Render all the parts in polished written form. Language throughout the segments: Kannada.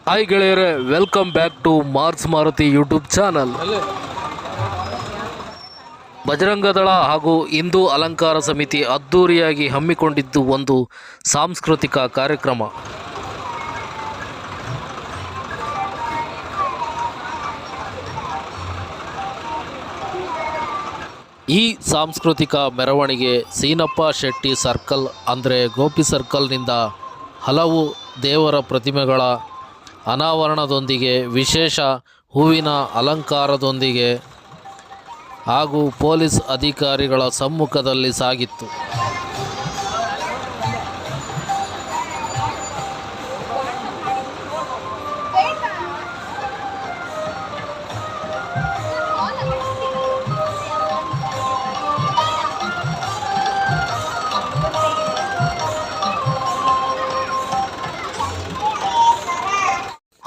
ಹಾಯ್ ಗೆಳೆಯರೆ, welcome back to Mars Maruti YouTube channel. Bajrang Dal ಹಾಗೂ ಹಿಂದೂ ಅಲಂಕಾರ ಸಮಿತಿ ಅದ್ದೂರಿಯಾಗಿ ಹಮ್ಮಿಕೊಂಡಿದ್ದು ಒಂದು ಸಾಂಸ್ಕೃತಿಕ ಕಾರ್ಯಕ್ರಮ. ಈ ಸಾಂಸ್ಕೃತಿಕ ಮೆರವಣಿಗೆ ಸೀನಪ್ಪ ಶೆಟ್ಟಿ ಸರ್ಕಲ್ ಅಂದರೆ ಗೋಪಿ ಸರ್ಕಲ್ನಿಂದ ಹಲವು ದೇವರ ಪ್ರತಿಮೆಗಳ ಅನಾವರಣದೊಂದಿಗೆ, ವಿಶೇಷ ಹೂವಿನ ಅಲಂಕಾರದೊಂದಿಗೆ ಹಾಗೂ ಪೊಲೀಸ್ ಅಧಿಕಾರಿಗಳ ಸಮ್ಮುಖದಲ್ಲಿ ಸಾಗಿತ್ತು.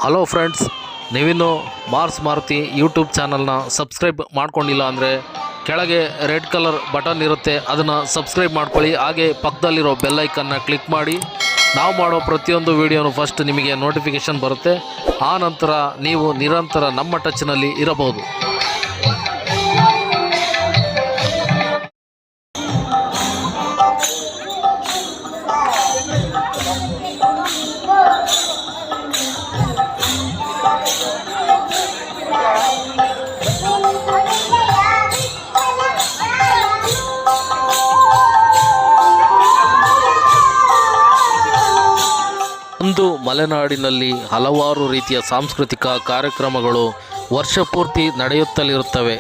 ಹಲೋ ಫ್ರೆಂಡ್ಸ್, ನೀವಿನ್ನೂ ಮಾರ್ಸ್ ಮಾರುತಿ ಯೂಟ್ಯೂಬ್ ಚಾನಲ್ನ ಸಬ್ಸ್ಕ್ರೈಬ್ ಮಾಡ್ಕೊಂಡಿಲ್ಲ ಅಂದರೆ ಕೆಳಗೆ ರೆಡ್ ಕಲರ್ ಬಟನ್ ಇರುತ್ತೆ, ಅದನ್ನು ಸಬ್ಸ್ಕ್ರೈಬ್ ಮಾಡ್ಕೊಳ್ಳಿ. ಹಾಗೆ ಪಕ್ಕದಲ್ಲಿರೋ ಬೆಲ್ಲೈಕನ್ನ ಕ್ಲಿಕ್ ಮಾಡಿ. ನಾವು ಮಾಡೋ ಪ್ರತಿಯೊಂದು ವಿಡಿಯೋನು ಫಸ್ಟ್ ನಿಮಗೆ ನೋಟಿಫಿಕೇಷನ್ ಬರುತ್ತೆ. ಆ ನಂತರ ನೀವು ನಿರಂತರ ನಮ್ಮ ಟಚ್ನಲ್ಲಿ ಇರಬಹುದು. ಇಂದು ಮಲೆನಾಡಿನಲ್ಲಿ ಹಲವಾರು ರೀತಿಯ ಸಾಂಸ್ಕೃತಿಕ ಕಾರ್ಯಕ್ರಮಗಳು ವರ್ಷಪೂರ್ತಿ ನಡೆಯುತ್ತಲಿರುತ್ತವೆ.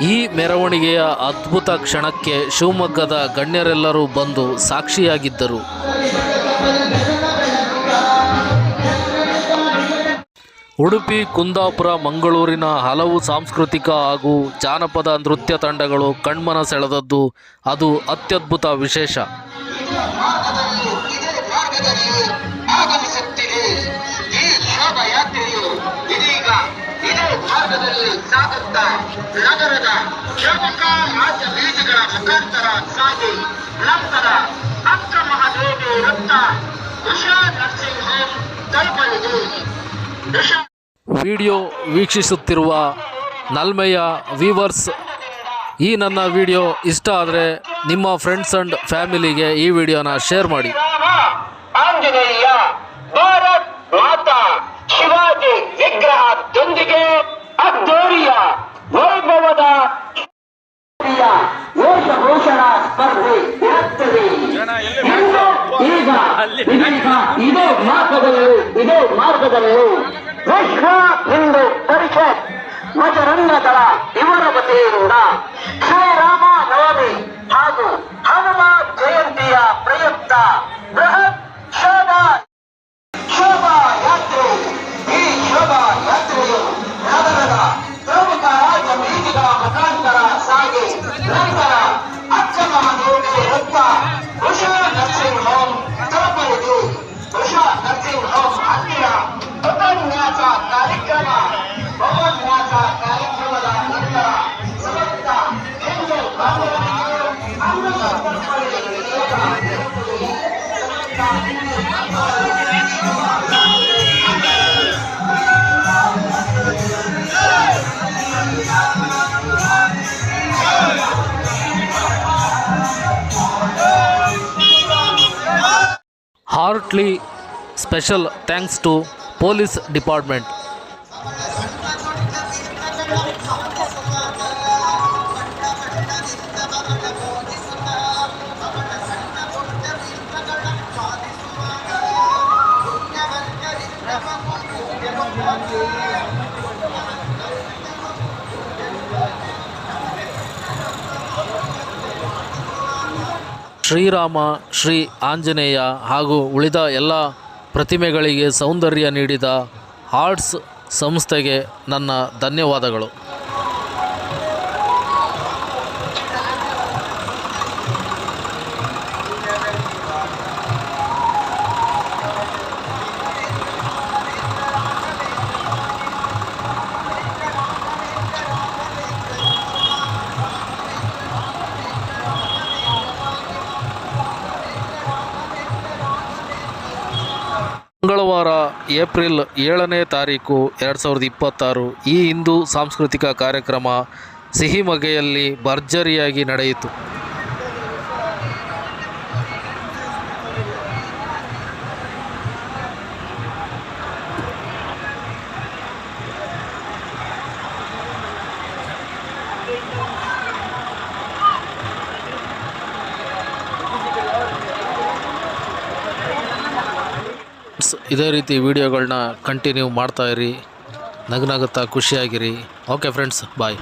ಈ ಮೆರವಣಿಗೆಯ ಅದ್ಭುತ ಕ್ಷಣಕ್ಕೆ ಶಿವಮೊಗ್ಗದ ಗಣ್ಯರೆಲ್ಲರೂ ಬಂದು ಸಾಕ್ಷಿಯಾಗಿದ್ದರು. ಉಡುಪಿ, ಕುಂದಾಪುರ, ಮಂಗಳೂರಿನ ಹಲವು ಸಾಂಸ್ಕೃತಿಕ ಹಾಗೂ ಜಾನಪದ ನೃತ್ಯ ತಂಡಗಳು ಕಣ್ಮನ ಸೆಳೆದದ್ದು ಅದು ಅತ್ಯದ್ಭುತ ವಿಶೇಷ. ನಗರದ ಪ್ರಮುಖ ರಾಜ್ಯ ಬೀದಿಗಳ ಮುಖಾಂತರ ಸಾಗಿ ನಂತರ ಅಕ್ಕಮಹಾದೇವಿ ವೃತ್ತ ಉಷಾ ನರ್ಸಿಂಗ್ ಹೋಮ್ ತಲುಪಲಿದೆ. ವಿಡಿಯೋ ವೀಕ್ಷಿಸುತ್ತಿರುವ ನಲ್ಮೆಯ ವೀವರ್ಸ್, ಈ ನನ್ನ ವಿಡಿಯೋ ಇಷ್ಟ ಆದರೆ ನಿಮ್ಮ ಫ್ರೆಂಡ್ಸ್ ಅಂಡ್ ಫ್ಯಾಮಿಲಿಗೆ ಈ ವಿಡಿಯೋನ ಶೇರ್ ಮಾಡಿ. ಆಂಜನೇಯ ಭಾರತ್ ಮಾತಾ ಶಿವಾಜಿ ವಿಗ್ರಹದೊಂದಿಗೆ ಅದ್ದೂರಿಯ ವೈಭವದ ವೇಷಭೂಷಣ ಸ್ಪರ್ಧೆ ಇರುತ್ತದೆ. ಇದೇ ಮಾರ್ಗದಲ್ಲಿ ವಿಶ್ವ ಹಿಂದೂ ಪರಿಷತ್ ಬಜರಂಗದಳ ಇವರ ವತಿಯಿಂದ ಶ್ರೀರಾಮ ನವಮಿ ಹಾಗೂ ಹನುಮ ಜಯಂತಿಯ ಪ್ರಯುಕ್ತ ಬೃಹತ್ ಶೋಭಾ ಯಾತ್ರೆ. ಈ ಶೋಭಾ ಯಾತ್ರೆಯು ನಗರದ ಪ್ರಮುಖ ರಾಜ್ಯ ಬೀದಿಗಳ ಮುಖಾಂತರ ಸಾಗಿ ನಂತರ ಅಕ್ಕಮಹಾದೇವಿ ವೃತ್ತ ಉಷಾ ನರ್ಸಿಂಗ್ ಹೋಮ್ ತಲುಪಲಿದೆ. ಉಷಾ ನರ್ಸಿಂಗ್ ಹೋಮ್ ಹತ್ತಿರ ಉಪನ್ಯಾಸ ಕಾರ್ಯಕ್ರಮದ ನಂತರ ಸಮಸ್ತ ಹಿಂದೂ ಬಾಂಧವರಿಗೆ ಅಮೃತ Heartily special thanks to Police Department. Shriram, Shri Anjaneya ಹಾಗೂ ಉಳಿದ ಎಲ್ಲ ಪ್ರತಿಮೆಗಳಿಗೆ ಸೌಂದರ್ಯ ನೀಡಿದ ಆರ್ಟ್ಸ್ ಸಂಸ್ಥೆಗೆ ನನ್ನ ಧನ್ಯವಾದಗಳು. ಮಂಗಳವಾರ ಏಪ್ರಿಲ್ 7ನೇ ತಾರೀಕು 2026 ಈ ಹಿಂದೂ ಸಾಂಸ್ಕೃತಿಕ ಕಾರ್ಯಕ್ರಮ ಸಿಹಿಮೊಗೆಯಲ್ಲಿ ಭರ್ಜರಿಯಾಗಿ ನಡೆಯಿತು. ಇದೇ ರೀತಿ ವಿಡಿಯೋಗಳನ್ನ ಕಂಟಿನ್ಯೂ ಮಾಡ್ತಾಯಿರಿ, ನಗುತ್ತಾ ಖುಷಿಯಾಗಿರಿ. ಓಕೆ ಫ್ರೆಂಡ್ಸ್, ಬಾಯ್.